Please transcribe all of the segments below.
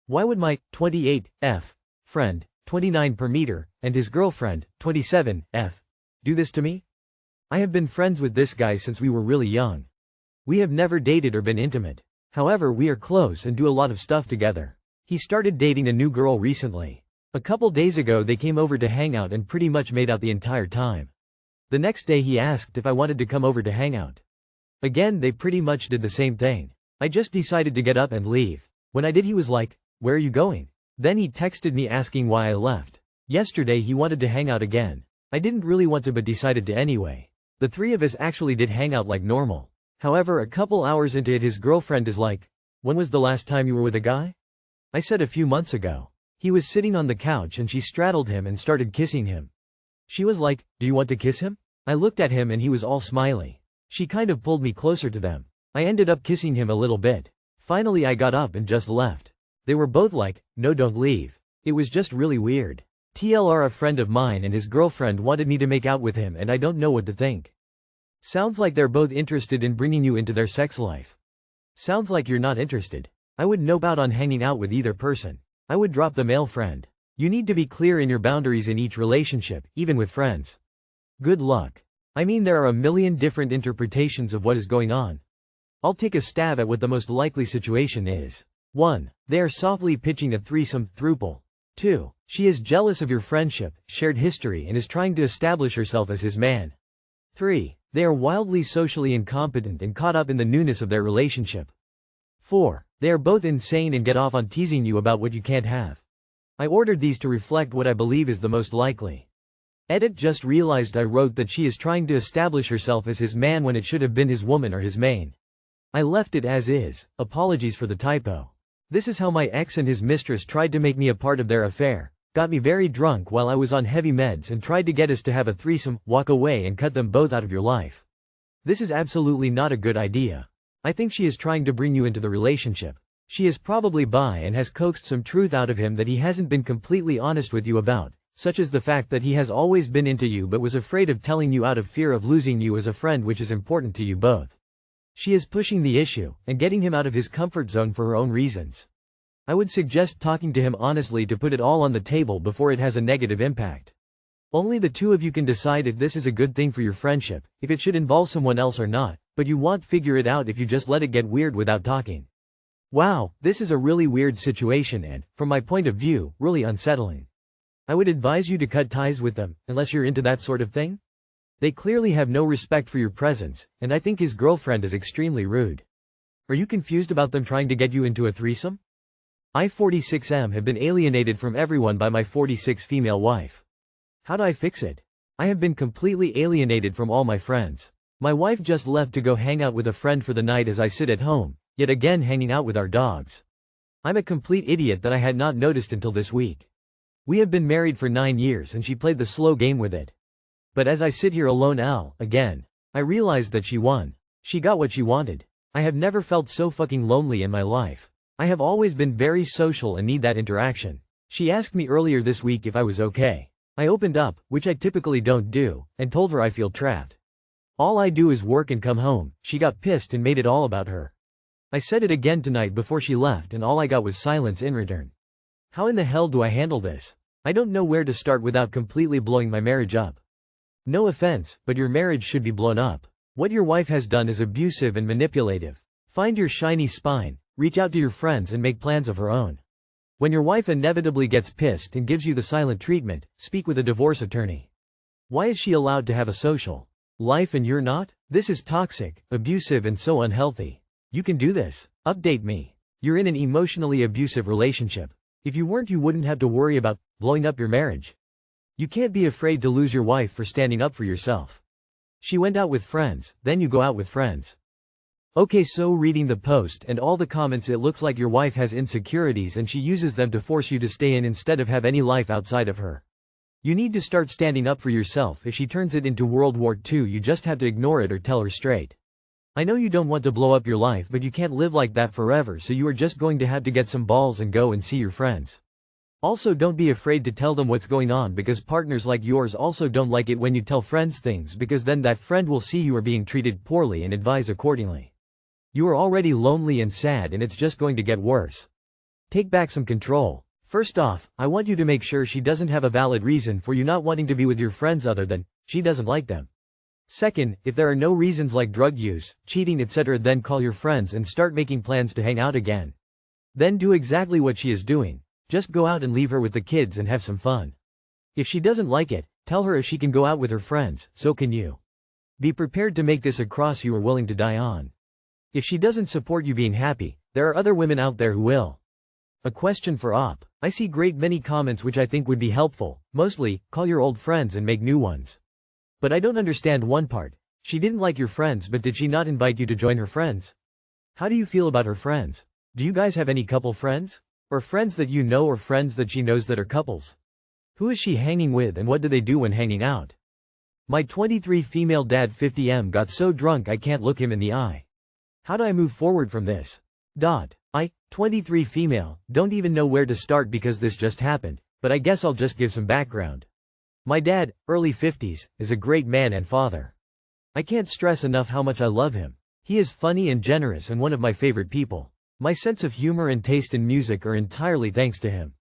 Why would my 28F friend, 29 per meter, and his girlfriend, 27F, do this to me? I have been friends with this guy since we were really young. We have never dated or been intimate. However, we are close and do a lot of stuff together. He started dating a new girl recently. A couple days ago they came over to hang out and pretty much made out the entire time. The next day he asked if I wanted to come over to hang out. Again, they pretty much did the same thing. I just decided to get up and leave. When I did, he was like, "Where are you going?" Then he texted me asking why I left. Yesterday he wanted to hang out again. I didn't really want to but decided to anyway. The three of us actually did hang out like normal. However, a couple hours into it his girlfriend is like, "When was the last time you were with a guy?" I said a few months ago. He was sitting on the couch and she straddled him and started kissing him. She was like, "Do you want to kiss him?" I looked at him and he was all smiley. She kind of pulled me closer to them. I ended up kissing him a little bit. Finally I got up and just left. They were both like, "No, don't leave." It was just really weird. TLR, a friend of mine and his girlfriend wanted me to make out with him and I don't know what to think. Sounds like they're both interested in bringing you into their sex life. Sounds like you're not interested. I would nope out on hanging out with either person. I would drop the male friend. You need to be clear in your boundaries in each relationship, even with friends. Good luck. I mean, there are a million different interpretations of what is going on. I'll take a stab at what the most likely situation is. 1. They are softly pitching a threesome, throuple. 2. She is jealous of your friendship, shared history and is trying to establish herself as his man. 3. They are wildly socially incompetent and caught up in the newness of their relationship. 4. They are both insane and get off on teasing you about what you can't have. I ordered these to reflect what I believe is the most likely. Edit, just realized I wrote that she is trying to establish herself as his man when it should have been his woman or his main. I left it as is, apologies for the typo. This is how my ex and his mistress tried to make me a part of their affair, got me very drunk while I was on heavy meds and tried to get us to have a threesome, walk away and cut them both out of your life. This is absolutely not a good idea. I think she is trying to bring you into the relationship. She is probably bi and has coaxed some truth out of him that he hasn't been completely honest with you about, such as the fact that he has always been into you but was afraid of telling you out of fear of losing you as a friend, which is important to you both. She is pushing the issue and getting him out of his comfort zone for her own reasons. I would suggest talking to him honestly to put it all on the table before it has a negative impact. Only the two of you can decide if this is a good thing for your friendship, if it should involve someone else or not, but you won't figure it out if you just let it get weird without talking. Wow, this is a really weird situation and, from my point of view, really unsettling. I would advise you to cut ties with them, unless you're into that sort of thing. They clearly have no respect for your presence, and I think his girlfriend is extremely rude. Are you confused about them trying to get you into a threesome? I 46M have been alienated from everyone by my 46 female wife. How do I fix it? I have been completely alienated from all my friends. My wife just left to go hang out with a friend for the night as I sit at home, yet again hanging out with our dogs. I'm a complete idiot that I had not noticed until this week. We have been married for 9 years and she played the slow game with it. But as I sit here alone again, I realized that she won. She got what she wanted. I have never felt so fucking lonely in my life. I have always been very social and need that interaction. She asked me earlier this week if I was okay. I opened up, which I typically don't do, and told her I feel trapped. All I do is work and come home. She got pissed and made it all about her. I said it again tonight before she left and all I got was silence in return. How in the hell do I handle this? I don't know where to start without completely blowing my marriage up. No offense, but your marriage should be blown up. What your wife has done is abusive and manipulative. Find your shiny spine, reach out to your friends and make plans of her own. When your wife inevitably gets pissed and gives you the silent treatment, speak with a divorce attorney. Why is she allowed to have a social life and you're not? This is toxic, abusive and so unhealthy. You can do this. Update me. You're in an emotionally abusive relationship. If you weren't, you wouldn't have to worry about blowing up your marriage. You can't be afraid to lose your wife for standing up for yourself. She went out with friends, then you go out with friends. Okay, so reading the post and all the comments, it looks like your wife has insecurities and she uses them to force you to stay in instead of have any life outside of her. You need to start standing up for yourself. If she turns it into World War II, you just have to ignore it or tell her straight. I know you don't want to blow up your life, but you can't live like that forever, so you are just going to have to get some balls and go and see your friends. Also, don't be afraid to tell them what's going on, because partners like yours also don't like it when you tell friends things, because then that friend will see you are being treated poorly and advise accordingly. You are already lonely and sad and it's just going to get worse. Take back some control. First off, I want you to make sure she doesn't have a valid reason for you not wanting to be with your friends other than, she doesn't like them. Second, if there are no reasons like drug use, cheating etc., then call your friends and start making plans to hang out again. Then do exactly what she is doing. Just go out and leave her with the kids and have some fun. If she doesn't like it, tell her if she can go out with her friends, so can you. Be prepared to make this a cross you are willing to die on. If she doesn't support you being happy, there are other women out there who will. A question for Op. I see great many comments which I think would be helpful. Mostly, call your old friends and make new ones. But I don't understand one part. She didn't like your friends, but did she not invite you to join her friends? How do you feel about her friends? Do you guys have any couple friends? Or friends that you know or friends that she knows that are couples? Who is she hanging with and what do they do when hanging out? My 23 female dad 50M got so drunk I can't look him in the eye. How do I move forward from this? I, 23 female, don't even know where to start because this just happened, but I guess I'll just give some background. My dad, early 50s, is a great man and father. I can't stress enough how much I love him. He is funny and generous and one of my favorite people. My sense of humor and taste in music are entirely thanks to him.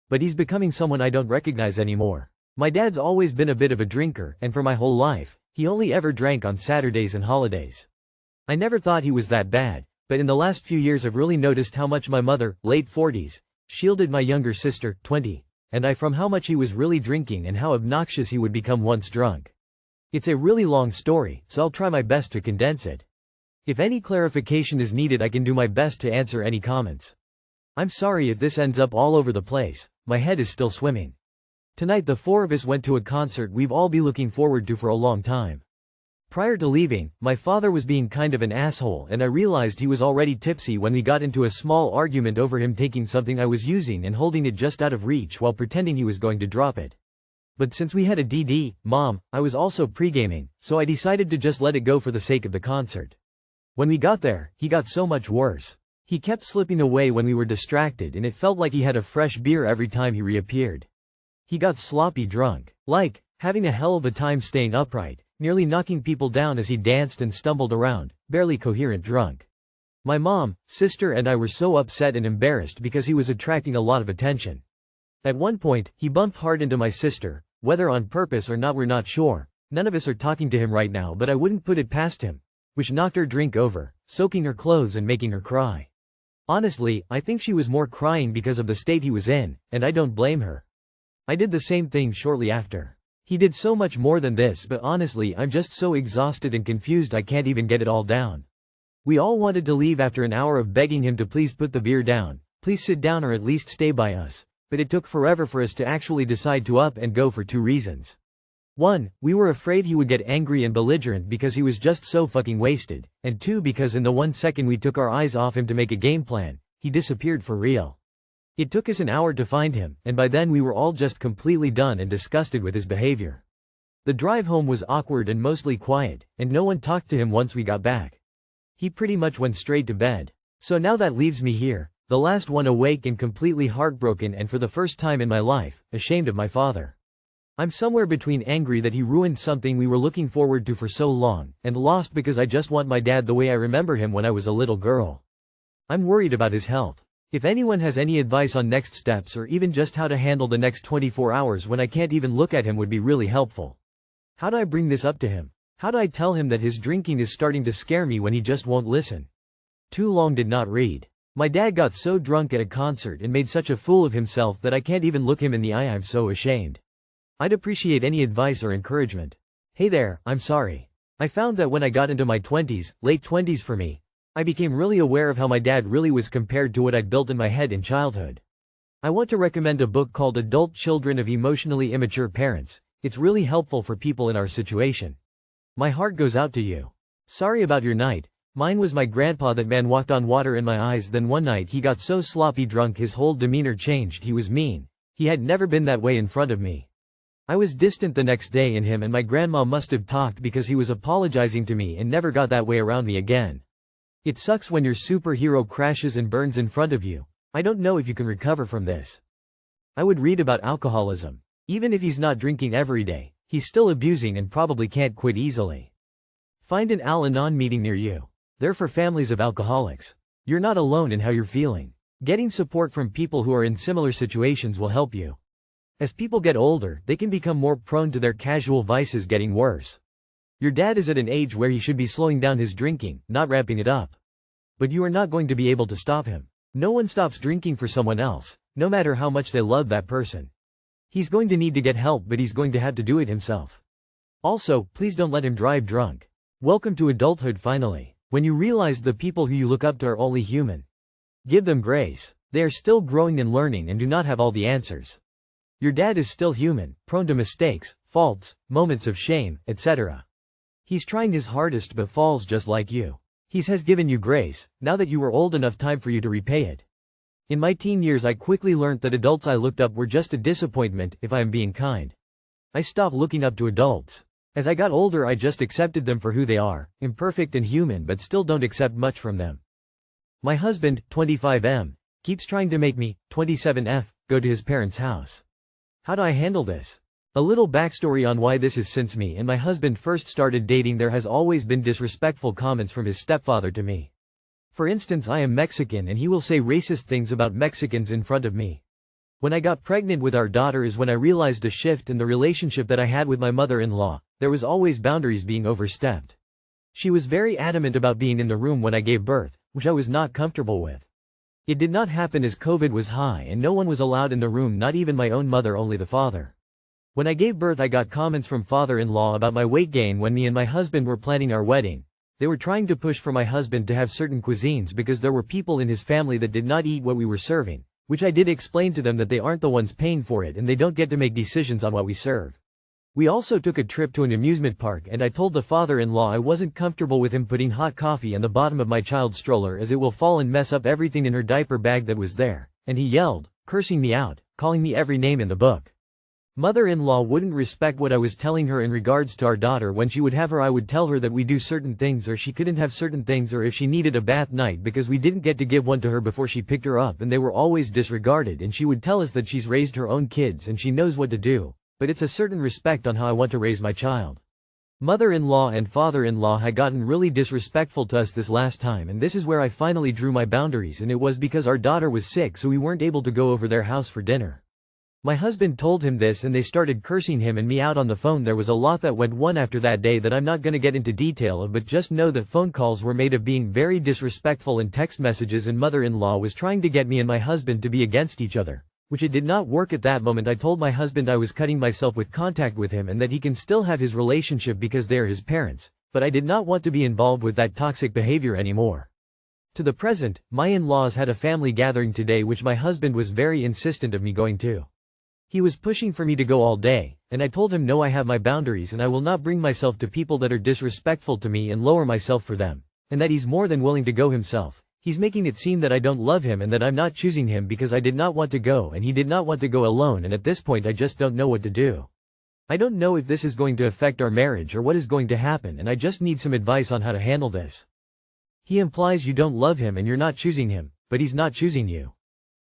But he's becoming someone I don't recognize anymore. My dad's always been a bit of a drinker, and for my whole life, he only ever drank on Saturdays and holidays. I never thought he was that bad, but in the last few years I've really noticed how much my mother, late 40s, shielded my younger sister, 20, and I from how much he was really drinking and how obnoxious he would become once drunk. It's a really long story, so I'll try my best to condense it. If any clarification is needed I can do my best to answer any comments. I'm sorry if this ends up all over the place, my head is still swimming. Tonight the four of us went to a concert we've all been looking forward to for a long time. Prior to leaving, my father was being kind of an asshole and I realized he was already tipsy when we got into a small argument over him taking something I was using and holding it just out of reach while pretending he was going to drop it. But since we had a DD, Mom, I was also pre-gaming, so I decided to just let it go for the sake of the concert. When we got there, he got so much worse. He kept slipping away when we were distracted and it felt like he had a fresh beer every time he reappeared. He got sloppy drunk, like, having a hell of a time staying upright, nearly knocking people down as he danced and stumbled around, barely coherent drunk. My mom, sister and I were so upset and embarrassed because he was attracting a lot of attention. At one point, he bumped hard into my sister, whether on purpose or not we're not sure, none of us are talking to him right now but I wouldn't put it past him, which knocked her drink over, soaking her clothes and making her cry. Honestly, I think she was more crying because of the state he was in, and I don't blame her. I did the same thing shortly after. He did so much more than this but honestly I'm just so exhausted and confused I can't even get it all down. We all wanted to leave after an hour of begging him to please put the beer down, please sit down or at least stay by us, but it took forever for us to actually decide to up and go for two reasons. 1, we were afraid he would get angry and belligerent because he was just so fucking wasted, and 2 because in the 1 second we took our eyes off him to make a game plan, he disappeared for real. It took us an hour to find him, and by then we were all just completely done and disgusted with his behavior. The drive home was awkward and mostly quiet, and no one talked to him once we got back. He pretty much went straight to bed. So now that leaves me here, the last one awake and completely heartbroken and for the first time in my life, ashamed of my father. I'm somewhere between angry that he ruined something we were looking forward to for so long, and lost because I just want my dad the way I remember him when I was a little girl. I'm worried about his health. If anyone has any advice on next steps or even just how to handle the next 24 hours when I can't even look at him would be really helpful. How do I bring this up to him? How do I tell him that his drinking is starting to scare me when he just won't listen? Too long did not read. My dad got so drunk at a concert and made such a fool of himself that I can't even look him in the eye. I'm so ashamed. I'd appreciate any advice or encouragement. Hey there, I'm sorry. I found that when I got into my 20s, late 20s for me, I became really aware of how my dad really was compared to what I'd built in my head in childhood. I want to recommend a book called Adult Children of Emotionally Immature Parents. It's really helpful for people in our situation. My heart goes out to you. Sorry about your night. Mine was my grandpa. That man walked on water in my eyes. Then one night he got so sloppy drunk his whole demeanor changed. He was mean. He had never been that way in front of me. I was distant the next day and him and my grandma must have talked because he was apologizing to me and never got that way around me again. It sucks when your superhero crashes and burns in front of you. I don't know if you can recover from this. I would read about alcoholism. Even if he's not drinking every day, he's still abusing and probably can't quit easily. Find an Al-Anon meeting near you. They're for families of alcoholics. You're not alone in how you're feeling. Getting support from people who are in similar situations will help you. As people get older, they can become more prone to their casual vices getting worse. Your dad is at an age where he should be slowing down his drinking, not ramping it up. But you are not going to be able to stop him. No one stops drinking for someone else, no matter how much they love that person. He's going to need to get help, but he's going to have to do it himself. Also, please don't let him drive drunk. Welcome to adulthood finally, when you realize the people who you look up to are only human. Give them grace. They are still growing and learning and do not have all the answers. Your dad is still human, prone to mistakes, faults, moments of shame, etc. He's trying his hardest but falls just like you. He has given you grace, now that you were old enough, time for you to repay it. In my teen years I quickly learned that adults I looked up were just a disappointment, if I am being kind. I stopped looking up to adults. As I got older I just accepted them for who they are, imperfect and human, but still don't accept much from them. My husband, 25M, keeps trying to make me, 27F, go to his parents' house. How do I handle this? A little backstory on why this is: since me and my husband first started dating, there has always been disrespectful comments from his stepfather to me. For instance, I am Mexican and he will say racist things about Mexicans in front of me. When I got pregnant with our daughter is when I realized a shift in the relationship that I had with my mother-in-law. There was always boundaries being overstepped. She was very adamant about being in the room when I gave birth, which I was not comfortable with. It did not happen as COVID was high and no one was allowed in the room, not even my own mother, only the father. When I gave birth I got comments from father-in-law about my weight gain when me and my husband were planning our wedding. They were trying to push for my husband to have certain cuisines because there were people in his family that did not eat what we were serving, which I did explain to them that they aren't the ones paying for it and they don't get to make decisions on what we serve. We also took a trip to an amusement park and I told the father-in-law I wasn't comfortable with him putting hot coffee on the bottom of my child's stroller as it will fall and mess up everything in her diaper bag that was there, and he yelled, cursing me out, calling me every name in the book. Mother-in-law wouldn't respect what I was telling her in regards to our daughter. When she would have her I would tell her that we do certain things or she couldn't have certain things, or if she needed a bath night because we didn't get to give one to her before she picked her up, and they were always disregarded, and she would tell us that she's raised her own kids and she knows what to do. But it's a certain respect on how I want to raise my child. Mother-in-law and father-in-law had gotten really disrespectful to us this last time, and this is where I finally drew my boundaries, and it was because our daughter was sick so we weren't able to go over their house for dinner. My husband told him this and they started cursing him and me out on the phone. There was a lot that went on after that day that I'm not gonna get into detail of, but just know that phone calls were made of being very disrespectful and text messages, and mother-in-law was trying to get me and my husband to be against each other, which it did not work. At that moment I told my husband I was cutting myself with contact with him and that he can still have his relationship because they are his parents, but I did not want to be involved with that toxic behavior anymore. To the present, my in-laws had a family gathering today which my husband was very insistent of me going to. He was pushing for me to go all day, and I told him no, I have my boundaries and I will not bring myself to people that are disrespectful to me and lower myself for them, and that he's more than willing to go himself. He's making it seem that I don't love him and that I'm not choosing him because I did not want to go and he did not want to go alone, and at this point I just don't know what to do. I don't know if this is going to affect our marriage or what is going to happen, and I just need some advice on how to handle this. He implies you don't love him and you're not choosing him, but he's not choosing you.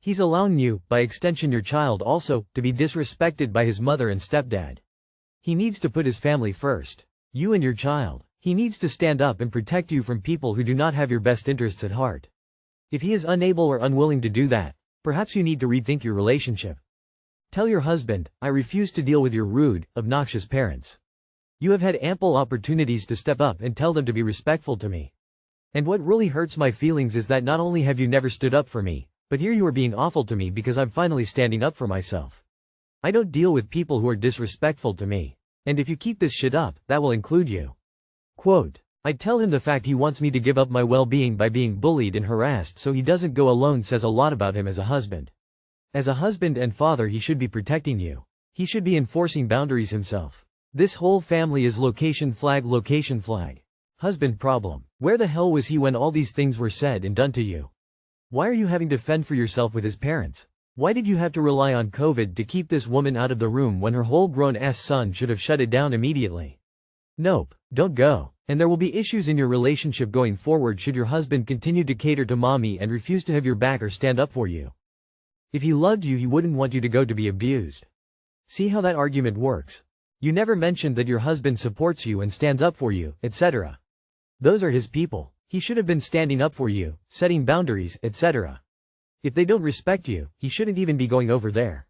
He's allowing you, by extension your child also, to be disrespected by his mother and stepdad. He needs to put his family first. You and your child. He needs to stand up and protect you from people who do not have your best interests at heart. If he is unable or unwilling to do that, perhaps you need to rethink your relationship. Tell your husband, I refuse to deal with your rude, obnoxious parents. You have had ample opportunities to step up and tell them to be respectful to me. And what really hurts my feelings is that not only have you never stood up for me, but here you are being awful to me because I'm finally standing up for myself. I don't deal with people who are disrespectful to me. And if you keep this shit up, that will include you. Quote, I tell him the fact he wants me to give up my well-being by being bullied and harassed so he doesn't go alone says a lot about him as a husband. As a husband and father he should be protecting you. He should be enforcing boundaries himself. This whole family is location flag. Husband problem. Where the hell was he when all these things were said and done to you? Why are you having to fend for yourself with his parents? Why did you have to rely on COVID to keep this woman out of the room when her whole grown-ass son should have shut it down immediately? Nope, don't go. And there will be issues in your relationship going forward should your husband continue to cater to mommy and refuse to have your back or stand up for you. If he loved you he wouldn't want you to go to be abused. See how that argument works? You never mentioned that your husband supports you and stands up for you, etc. Those are his people. He should have been standing up for you, setting boundaries, etc. If they don't respect you, he shouldn't even be going over there.